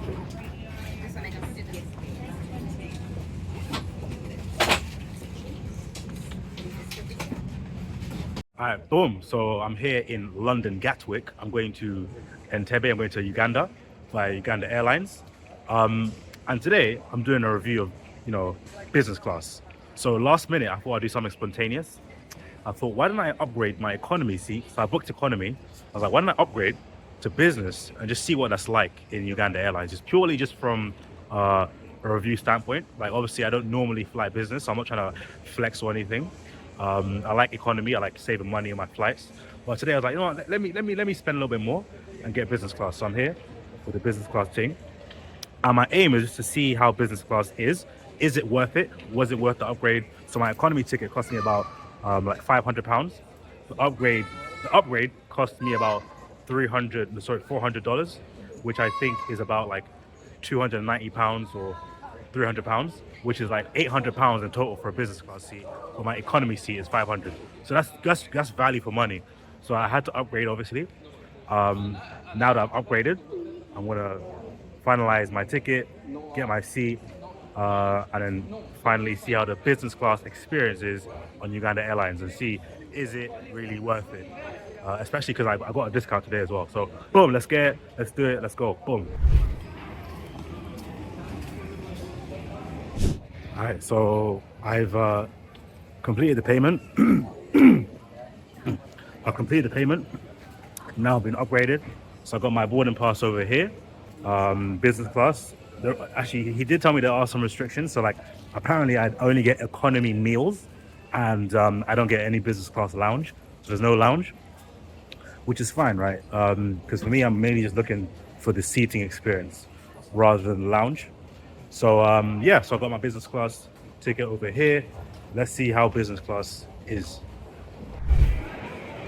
All right, boom. So I'm here in London, Gatwick. I'm going to Entebbe. I'm going to Uganda via Uganda Airlines. And today I'm doing a review of, business class. So last minute, I thought I'd do something spontaneous. I thought, why don't I upgrade my economy seat? So I booked economy. I was like, why don't I upgrade to business and just see what that's like in Uganda Airlines? Just purely just from a review standpoint. Like obviously, I don't normally fly business, so I'm not trying to flex or anything. I like economy. I like saving money on my flights. But today I was like, you know what? Let me spend a little bit more and get business class. So I'm here with the business class thing. And my aim is just to see how business class is. Is it worth it? Was it worth the upgrade? So my economy ticket cost me about like £500. The upgrade cost me about $400, which I think is about like £290 or £300, which is like £800 in total for a business class seat. But my economy seat is 500. So that's value for money. So I had to upgrade, obviously. Now that I've upgraded, I'm gonna finalize my ticket, get my seat, and then finally see how the business class experience is on Uganda Airlines and see is it really worth it. Especially because I got a discount today as well. So boom, let's do it, let's go, boom. All right, so I've completed the payment. I've completed the payment. Now I've been upgraded. So I got my boarding pass over here, business class. Actually, he did tell me there are some restrictions. So like, apparently I'd only get economy meals and I don't get any business class lounge. So there's no lounge, which is fine, right? Because for me, I'm mainly just looking for the seating experience rather than the lounge. So yeah, so I got my business class ticket over here. Let's see how business class is.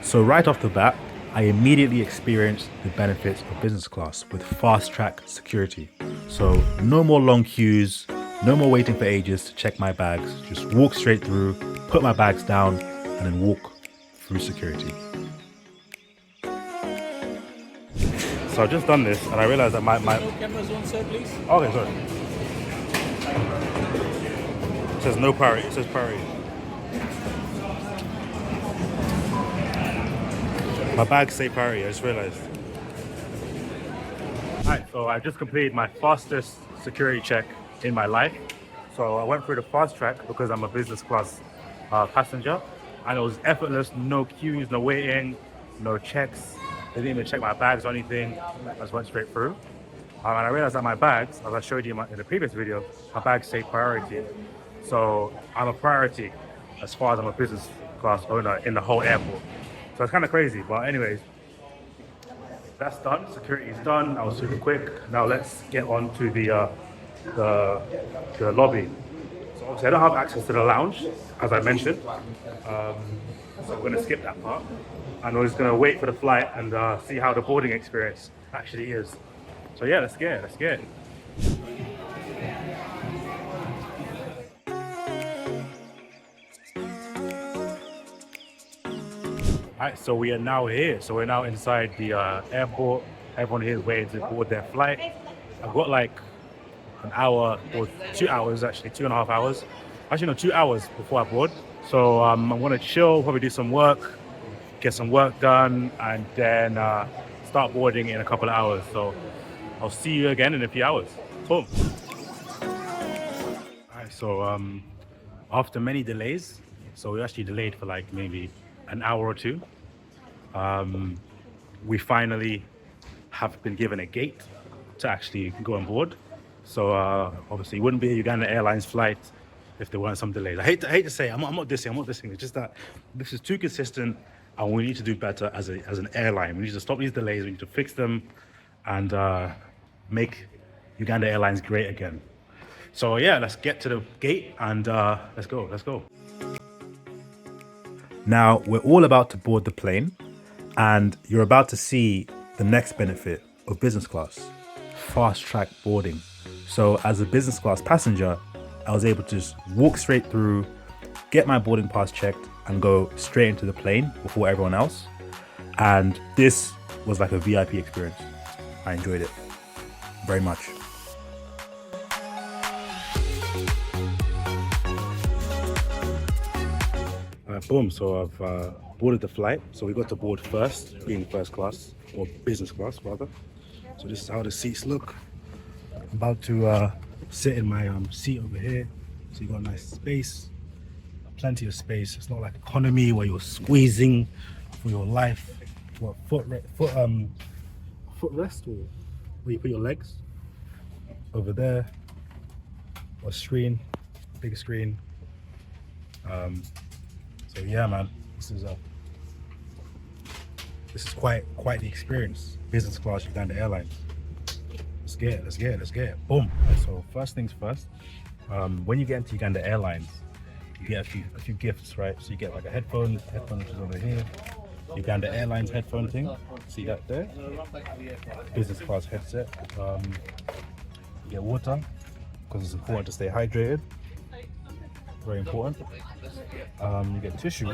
So right off the bat, I immediately experienced the benefits of business class with fast track security. So no more long queues, no more waiting for ages to check my bags. Just walk straight through, put my bags down, and then walk through security. So I've just done this and I realized that my No cameras on, sir, please. Okay, sorry. It says no priority. It says priority. My bags say priority. I just realized. Alright, so I just completed my fastest security check in my life. So I went through the fast track because I'm a business class passenger, and it was effortless. No queues, no waiting, no checks. They didn't even check my bags or anything. I just went straight through. And I realized that my bags, as I showed you in the previous video, my bags say priority. So I'm a priority as far as I'm a business class owner in the whole airport. So it's kind of crazy, but anyways, that's done. Security is done. I was super quick. Now let's get on to the lobby. So obviously I don't have access to the lounge, as I mentioned. So we're gonna skip that part. And we're just gonna wait for the flight and see how the boarding experience actually is. So yeah, let's get it. Alright, so we are now here. So we're now inside the airport. Everyone here is waiting to board their flight. I've got like an hour or 2 hours, actually 2.5 hours. Actually, no, 2 hours before I board. So I'm gonna chill, probably do some work, get some work done, and then start boarding in a couple of hours. So I'll see you again in a few hours. Boom. Alright, so after many delays, so we actually delayed for like maybe an hour or two. We finally have been given a gate to actually go on board. So obviously it wouldn't be a Uganda Airlines flight if there weren't some delays. I hate to say, I'm not dissing. It's just that this is too consistent and we need to do better as an airline. We need to stop these delays, we need to fix them and make Uganda Airlines great again. So yeah, let's get to the gate and let's go. Now, we're all about to board the plane and you're about to see the next benefit of business class, fast track boarding. So as a business class passenger, I was able to just walk straight through, get my boarding pass checked and go straight into the plane before everyone else. And this was like a VIP experience. I enjoyed it very much. Boom. So I've boarded the flight. So we got to board first, being first class, or business class rather. So this is how the seats look. I'm about to sit in my seat over here. So you got a nice space, plenty of space. It's not like economy where you're squeezing for your life. What footrest, or where you put your legs over there. Or screen, big screen. So yeah, man, this is quite the experience. Business class Uganda Airlines. Let's get it. Boom. So first things first. When you get into Uganda Airlines, you get a few gifts, right? So you get like a headphone which is over here. Uganda Airlines headphone thing. See that there? Business class headset. You get water because it's important to stay hydrated. Very important. You get tissue. You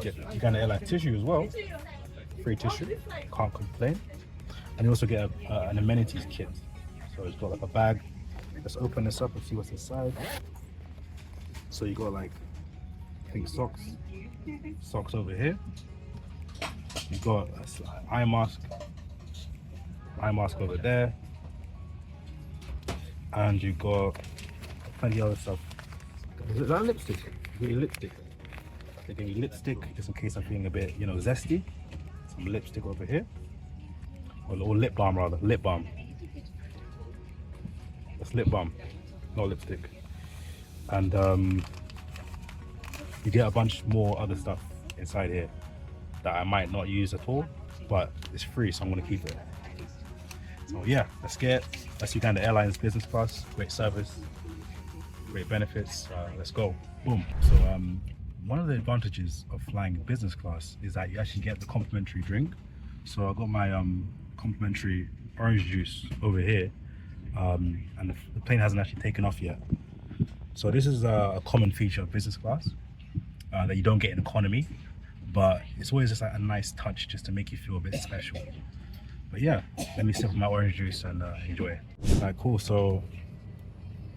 get Uganda Airlines tissue as well. Free tissue. Can't complain. And you also get an amenities kit. So it's got like a bag. Let's open this up and see what's inside. So you got like, I think socks over here. You got an eye mask over there, and you got plenty of other stuff. Is that lipstick? You get lipstick. They give you lipstick just in case I'm feeling a bit, zesty. Some lipstick over here, or lip balm rather. Lip balm. That's lip balm, not lipstick. And you get a bunch more other stuff inside here that I might not use at all, but it's free, so I'm gonna keep it. So yeah, that's Uganda Airlines business class. Great service, great benefits. Let's go. Boom. So one of the advantages of flying business class is that you actually get the complimentary drink. So I got my complimentary orange juice over here, and the plane hasn't actually taken off yet. So this is a common feature of business class that you don't get in economy, but it's always just like a nice touch just to make you feel a bit special. But yeah, let me sip my orange juice and enjoy it. Alright, cool. So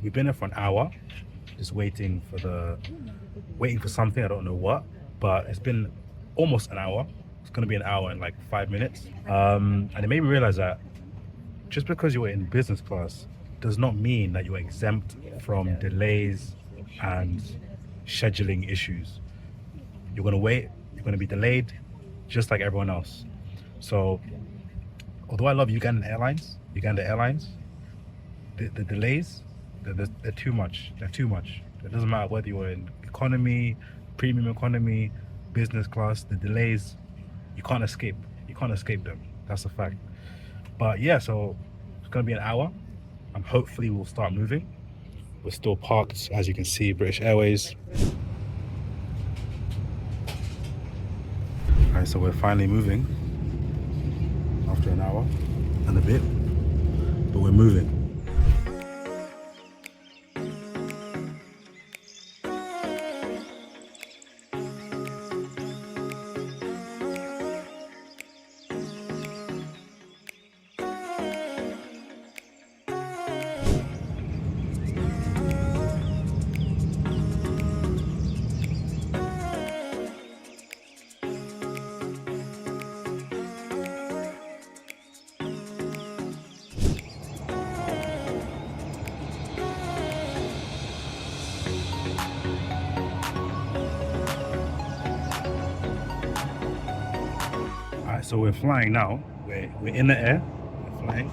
we've been there for an hour, just waiting for something. I don't know what, but it's been almost an hour. It's gonna be an hour in like 5 minutes. And it made me realize that just because you're in business class does not mean that you're exempt from delays and scheduling issues. You're gonna wait, you're gonna be delayed just like everyone else. So although I love Uganda Airlines, the delays, they're too much. They're too much. It doesn't matter whether you're in economy, premium economy, business class, the delays, you can't escape them. That's a fact. But yeah, so it's gonna be an hour. Hopefully we'll start moving. We're still parked, as you can see, British Airways. Alright, so we're finally moving after an hour and a bit, but we're moving. So we're flying now. We're in the air. We're flying.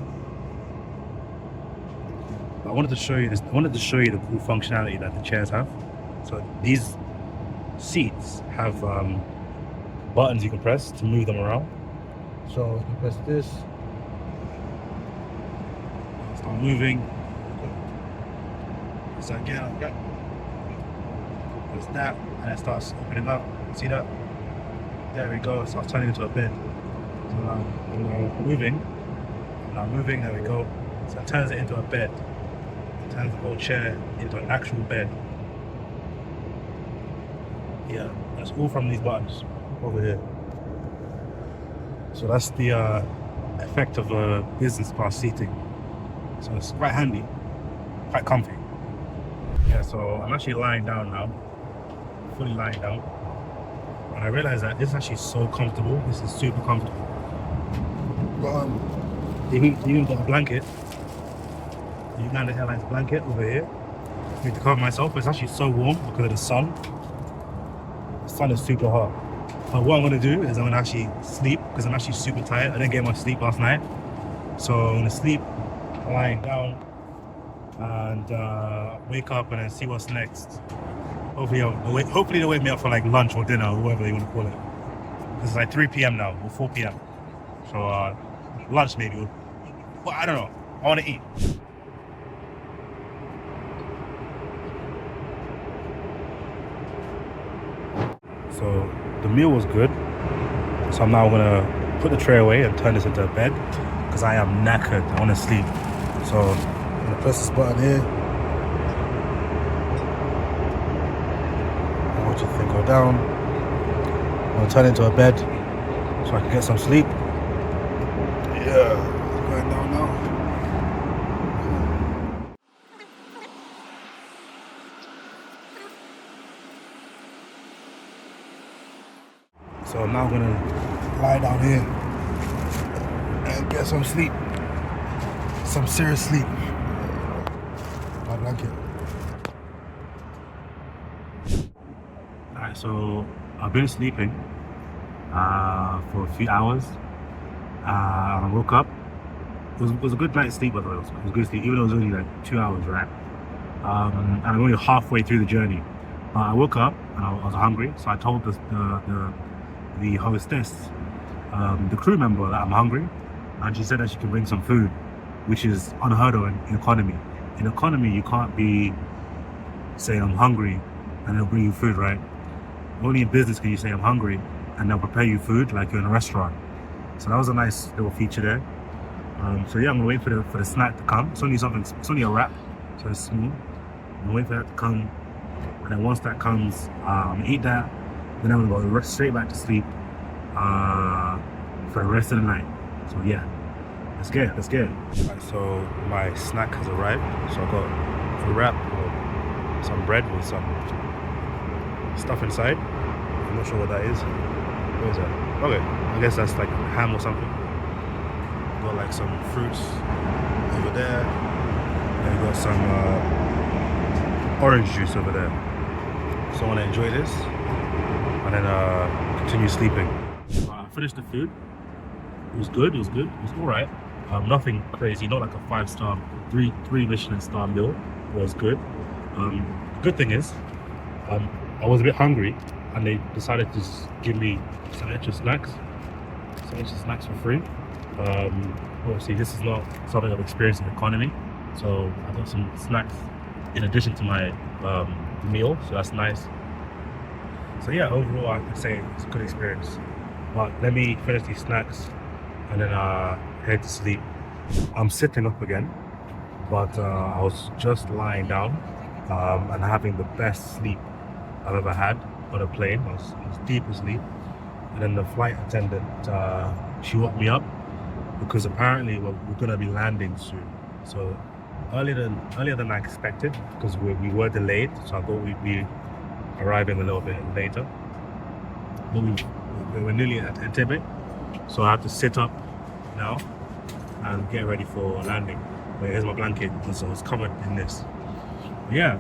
But I wanted to show you this. I wanted to show you the cool functionality that the chairs have. So these seats have buttons you can press to move them around. So you press this, start moving. Press that again. Press that, and it starts opening up. See that? There we go. It starts turning into a bed. So now moving, there we go. So it turns it into a bed. It turns the whole chair into an actual bed. Yeah, that's all from these buttons over here. So that's the effect of business class seating. So it's quite handy, quite comfy. Yeah, so I'm actually lying down now, fully lying down. And I realized that this is actually so comfortable. This is super comfortable. But even got a blanket, the Uganda Airlines blanket over here. I need to cover myself, but it's actually so warm because of the sun. The sun is super hot. But what I'm gonna do is I'm gonna actually sleep because I'm actually super tired. I didn't get much sleep last night. So I'm gonna sleep lying down and wake up and then see what's next. Hopefully they'll wake me up for like lunch or dinner or whatever you want to call it. It's like 3 p.m. now or 4 p.m. So lunch maybe. But I don't know. I want to eat. So the meal was good. So I'm now gonna put the tray away and turn this into a bed because I am knackered. I want to sleep. So I'm gonna press this button here. I want you to think go down. I'm gonna turn it into a bed so I can get some sleep. Yeah, it's going down now. So I'm now gonna lie down here and get some sleep. Some serious sleep. My blanket. Alright, so I've been sleeping for a few hours. I woke up. It was a good night's sleep, by the way. It was good sleep, even though it was only like 2 hours, right? And I'm only halfway through the journey. I woke up and I was hungry, so I told the hostess, the crew member, that I'm hungry, and she said that she can bring some food, which is unheard of in economy. In economy, you can't be saying I'm hungry and they'll bring you food, right? Only in business can you say I'm hungry and they'll prepare you food like you're in a restaurant. So that was a nice little feature there. So yeah, I'm gonna wait for the snack to come. It's only a wrap, so it's small. I'm gonna wait for that to come, and then once that comes, I'm gonna eat that. Then I'm gonna go straight back to sleep for the rest of the night. So yeah, let's get it. Right, so my snack has arrived. So I got a wrap or some bread with some stuff inside. I'm not sure what that is. What is that? Okay, I guess that's like ham or something. Got like some fruits over there. And we got some orange juice over there. So I want to enjoy this and then continue sleeping. I finished the food. It was good. It was all right. Nothing crazy. Not like a 5-star, three Michelin star meal. It was good. Good thing is, I was a bit hungry, and they decided to give me some extra snacks for free. Obviously, this is not something I've experienced in economy, so I got some snacks in addition to my meal, so that's nice. So yeah, overall, I could say it's a good experience. But let me finish these snacks and then head to sleep. I'm sitting up again, but I was just lying down and having the best sleep I've ever had on a plane. I was deep asleep, and then the flight attendant she woke me up because apparently we're gonna be landing soon. So earlier than I expected, because we were delayed. So I thought we'd be arriving a little bit later. But we're nearly at Entebbe, so I have to sit up now and get ready for landing. But here's my blanket, so it's covered in this. Yeah,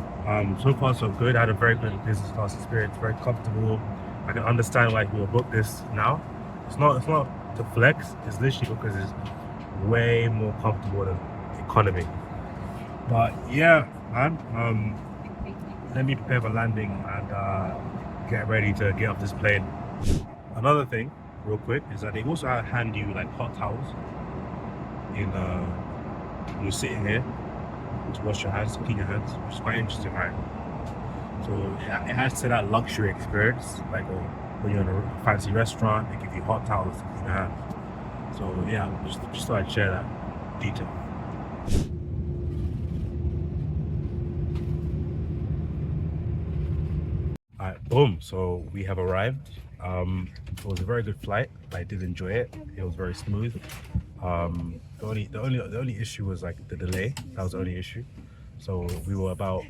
so far so good. I had a very good business class experience, very comfortable. I can understand why people book this now. It's not to flex, it's literally because it's way more comfortable than economy. But yeah, man, let me prepare for landing and get ready to get off this plane. Another thing, real quick, is that they also hand you like hot towels in you're sitting here to wash your hands, to clean your hands, which is quite interesting, right? So it adds to that luxury experience, like when you're in a fancy restaurant, they give you hot towels to clean your hands. So yeah, just thought I'd share that detail. Alright, boom. So we have arrived. It was a very good flight. I did enjoy it. It was very smooth. The only issue was like the delay. That was the only issue. So we were about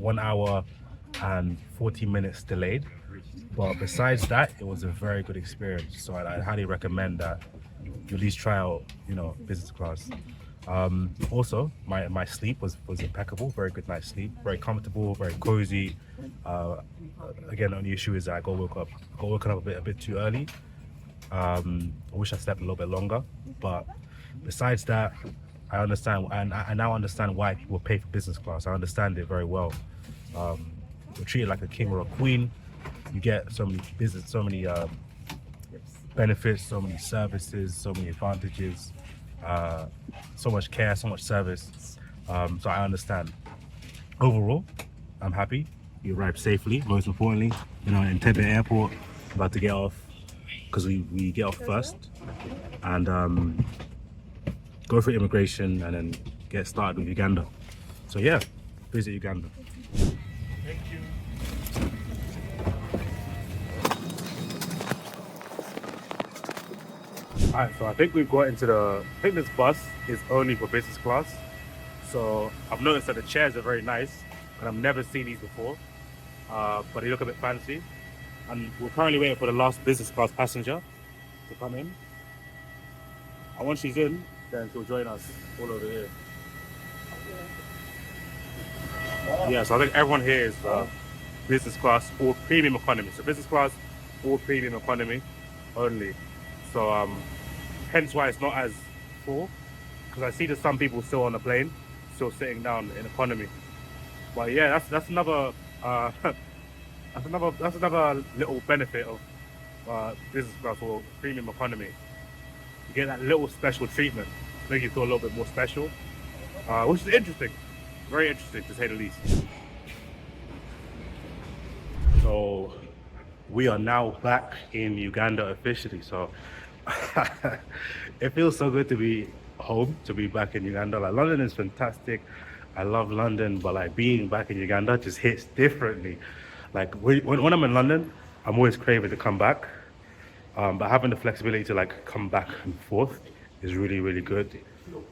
1 hour and 40 minutes delayed. But besides that, it was a very good experience. So I highly recommend that you at least try out, business class. Also, my sleep was impeccable. Very good night's sleep. Very comfortable. Very cozy. Uh, Again, the only issue is that got woken up a bit too early. I wish I slept a little bit longer. But besides that, I understand, and I now understand why people pay for business class. I understand it very well. You're treated like a king or a queen. You get so many benefits, so many services, so many advantages, so much care, so much service. So I understand. Overall, I'm happy. We arrived safely. Most importantly, Entebbe Airport. About to get off because we get off first and go through immigration and then get started with Uganda. So yeah, visit Uganda. Thank you. Alright, so I think we've got into I think this bus is only for business class. So I've noticed that the chairs are very nice, and I've never seen these before. But they look a bit fancy. And we're currently waiting for the last business class passenger to come in. And once she's in, then she'll join us all over here. Yeah, so I think everyone here is business class or premium economy. So business class or premium economy only. So hence why it's not as full. Because I see that some people still on the plane, still sitting down in economy. But yeah, that's another that's another little benefit of business class or premium economy. You get that little special treatment, make you feel a little bit more special, which is interesting, very interesting to say the least. So we are now back in Uganda officially. So it feels so good to be home, to be back in Uganda. Like London is fantastic. I love London, but like being back in Uganda just hits differently. Like when I'm in London, I'm always craving to come back. But having the flexibility to like come back and forth is really, really good.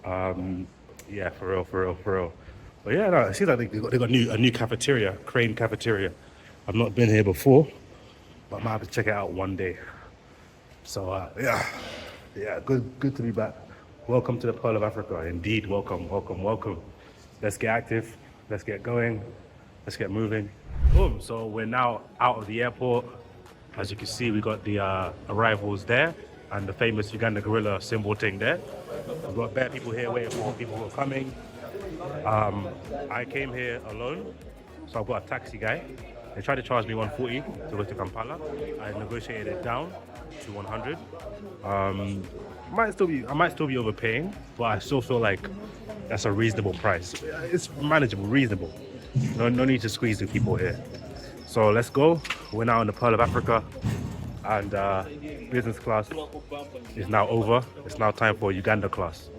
Yeah, for real, for real, for real. But yeah, no, it seems like they got a new cafeteria, Crane cafeteria. I've not been here before, but I might have to check it out one day. So yeah, good to be back. Welcome to the Pearl of Africa. Indeed, welcome, welcome, welcome. Let's get active. Let's get going. Let's get moving. Boom. So we're now out of the airport. As you can see, we got the arrivals there and the famous Uganda gorilla symbol thing there. We've got bare people here waiting for people who are coming. I came here alone, so I've got a taxi guy. They tried to charge me 140 to go to Kampala. I negotiated it down to 100. I might still be overpaying, but I still feel like that's a reasonable price. It's manageable, reasonable. No need to squeeze the people here. So let's go. We're now in the Pearl of Africa, and business class is now over. It's now time for Uganda class.